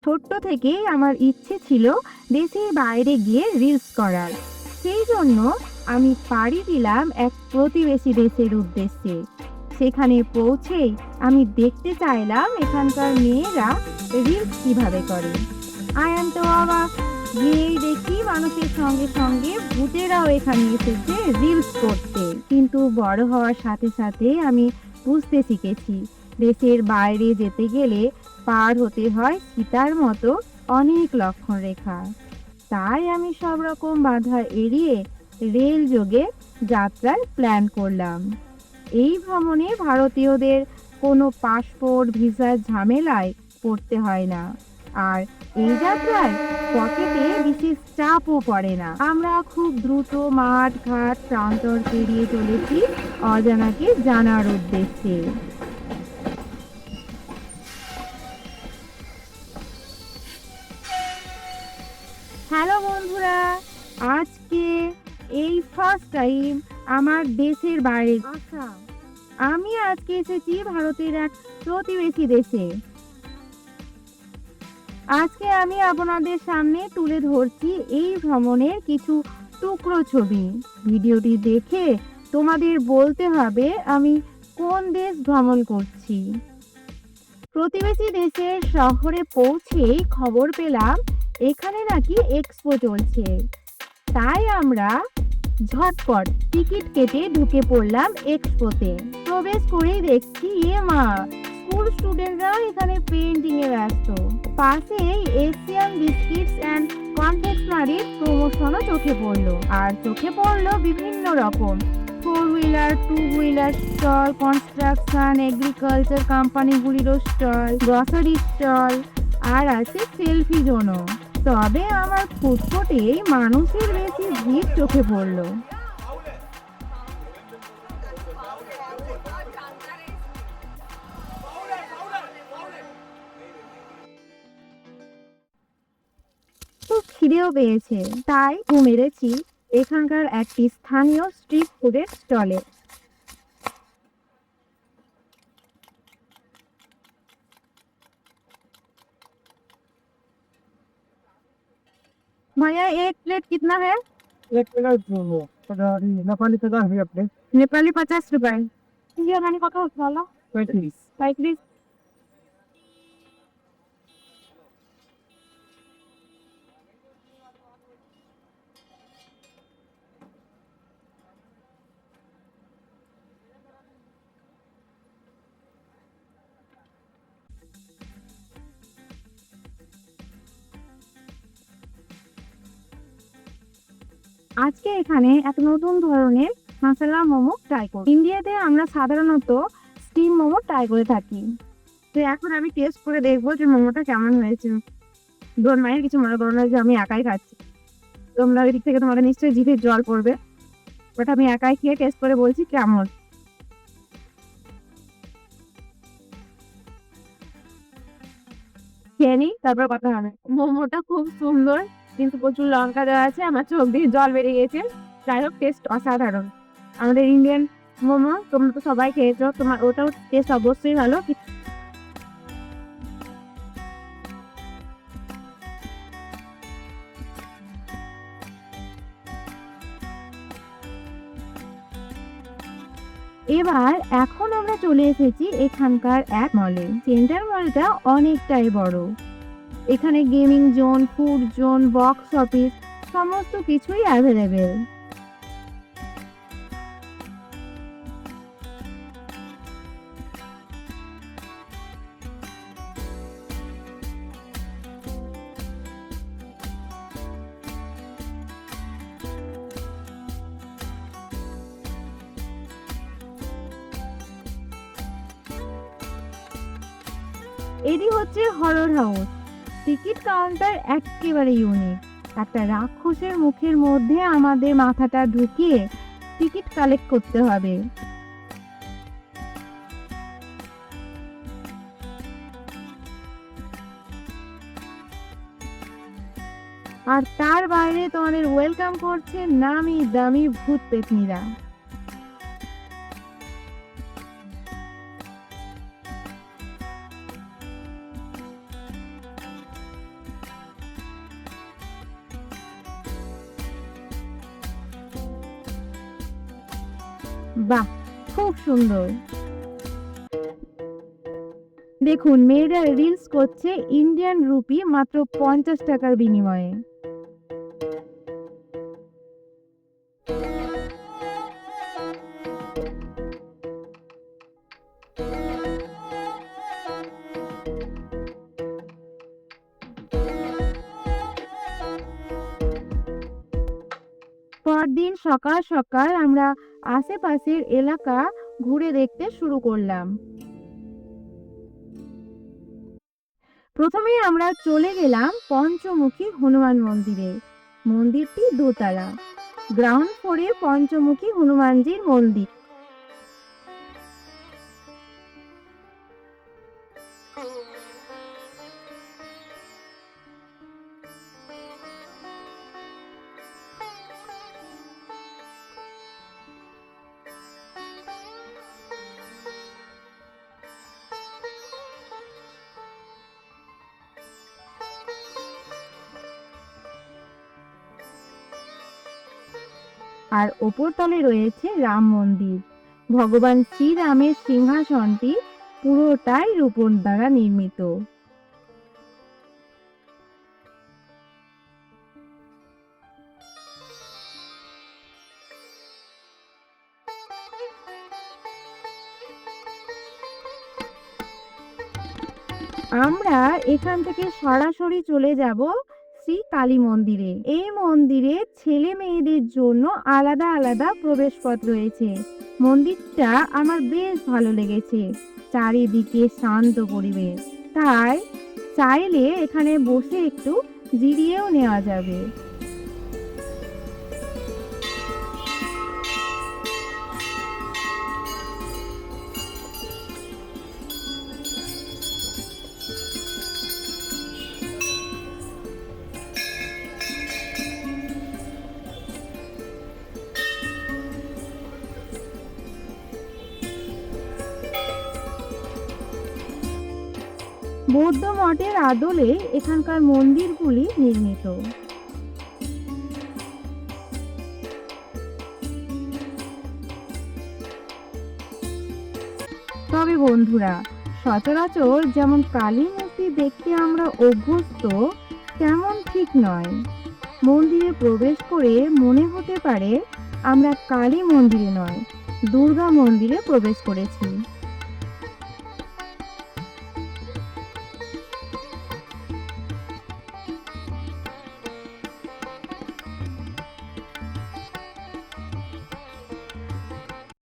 ছোট্ট থেকেই আমার ইচ্ছে ছিল দেশের বাইরে গিয়ে রিলস করার। সেই জন্য আমি পাড়ি দিলাম এক প্রতিবেশী দেশের উদ্দেশ্যে। সেখানে পৌঁছেই আমি দেখতে চাইলাম এখানকার মেয়েরা রিলস কিভাবে করে। আয়ান তো অবাক। গিয়েই দেখি মানুষের সঙ্গে সঙ্গে ভূতেরাও এখানে এসেছে রিলস করতে। কিন্তু বড় হওয়ার সাথে সাথে আমি বুঝতে শিখেছি দেশের বাইরে যেতে গেলে পার হতে হয় সীতার মতো অনেক লক্ষণ রেখা। তাই আমি সব রকম বাধা এড়িয়ে রেল যোগে যাত্রার প্ল্যান করলাম। এই ভ্রমণে ভারতীয়দের কোনো পাসপোর্ট ভিসার ঝামেলায় পড়তে হয় না। আর এই যাত্রায় পকেটে বিশেষ চাপও পড়ে না। আমরা খুব দ্রুত মাঠ ঘাট প্রান্তর পেরিয়ে চলেছি অজানাকে জানার উদ্দেশ্যে। হ্যালো বন্ধুরা, আজকে এই ফার্স্ট টাইম আমার দেশের বাইরে। আচ্ছা, আমি আজকে এসেছি ভারতের এক প্রতিবেশী দেশে। আজকে আমি আপনাদের সামনে তুলে ধরছি এই ভ্রমণের কিছু টুকরো ছবি। ভিডিওটি দেখে তোমাদের বলতে হবে আমি কোন দেশ ভ্রমণ করছি। প্রতিবেশী দেশের শহরে পৌঁছেই খবর পেলাম এখানে নাকি এক্সপো চলছে। তাই আমরা ঝটপট টিকিট কেটে ঢুকে পড়লাম এক্সপোতে। প্রবেশ করেই দেখছি মা, স্কুল স্টুডেন্টরা এখানে পেন্টিং এ ব্যস্ত। পাশেই এশিয়ান বিস্কিটস অ্যান্ড কনফেকশনারির প্রমোশনও চোখে পড়লো। আর চোখে পড়লো বিভিন্ন রকম 4 wheeler 2 wheeler stall, construction, agriculture কোম্পানিগুলিরও স্টল, গ্রসারি স্টল, আর আছে সেলফি জোনও। তবে আমার ফুটফুটে মানুষের বেশি ভিড় চোখে পড়লো। খুব খিদেও পেয়েছে, তাই মেরেছি এখানকার একটি স্থানীয় স্ট্রিট ফুডের স্টলে। भैया एक प्लेट कितना है? एक प्लेट नेपाली 50 रुपया प्लेट। नेपाली 50 रुपए। ये मैंने कत ভালো 35। 35। আজকে এখানে এক নতুন ধরনের মশলা মোমো ট্রাই করব। ইন্ডিয়াতে আমরা সাধারণত স্টিম মোমো ট্রাই করে থাকি। তো এখন আমি টেস্ট করে দেখবো যে মোমোটা কেমন হয়েছে। তোর মায়ের কিছু মনে করো না যে আমি একাই খাচ্ছি। তোমরা ওই দিক থেকে তোমাদের নিশ্চয়ই জিভে জল পড়বে। ওটা আমি একাই খেয়ে টেস্ট করে বলছি কেমন। খেয়ে নিই, তারপর কথা হবে। মোমোটা খুব সুন্দর, কিন্তু প্রচুর লঙ্কা দেওয়া আছে, আমার চোখ দিয়ে জল বেরিয়ে গেছে। যাই হোক, টেস্ট অসাধারণ। আমাদের ইন্ডিয়ান মোমো তোমরা তো সবাই খেয়েছো, তোমার ওটাও টেস্ট অবশ্যই ভালো। এবার এখন আমরা চলে এসেছি এখানকার এক মলে। সেন্টার মলটা অনেকটাই বড়। এখানে gaming zone, food zone, box office সমস্ত কিছুই অ্যাভেলেবেল। এটি হচ্ছে হরর হাউস। টিকিট কাউন্টার একেবারে ইউনিক। একটা রাক্ষসের মুখের মধ্যে আমাদের মাথাটা ঢুকিয়ে টিকিট কালেক্ট করতে হবে। আর তার বাইরে তোমাদের ওয়েলকাম করছে নামি দামি ভূত পেতনিরা। বাহ, খুব সুন্দর। দেখুন, মেয়েরা রিলস করছে ইন্ডিয়ান রুপি মাত্র 50 টাকার বিনিময়ে। পরদিন সকাল সকাল আমরা আশেপাশের এলাকা ঘুরে দেখতে শুরু করলাম। প্রথমেই আমরা চলে গেলাম পঞ্চমুখী হনুমান মন্দিরে। মন্দিরটি দোতলা। গ্রাউন্ড ফ্লোরে পঞ্চমুখী হনুমানজির মন্দির। আর ওপর তলে রয়েছে রাম মন্দির। ভগবান শ্রীরামের সিংহাসনটি পুরোটাই রূপোর দ্বারা নির্মিত। আমরা এখান থেকে সরাসরি চলে যাব শ্রী কালী মন্দিরে। এই মন্দিরে ছেলে মেয়েদের জন্য আলাদা আলাদা প্রবেশপথ রয়েছে। মন্দিরটা আমার বেশ ভালো লেগেছে। চারিদিকে শান্ত পরিবেশ, তাই চাইলে এখানে বসে একটু জিরিয়েও নেওয়া যাবে। বৌদ্ধ মঠের আদলে এখানকার মন্দিরগুলি নির্মিত। তবে বন্ধুরা, সচরাচর যেমন কালী মূর্তি দেখতে আমরা অভ্যস্ত তেমন ঠিক নয়। মন্দিরে প্রবেশ করে মনে হতে পারে আমরা কালী মন্দিরে নয়, দুর্গা মন্দিরে প্রবেশ করেছি।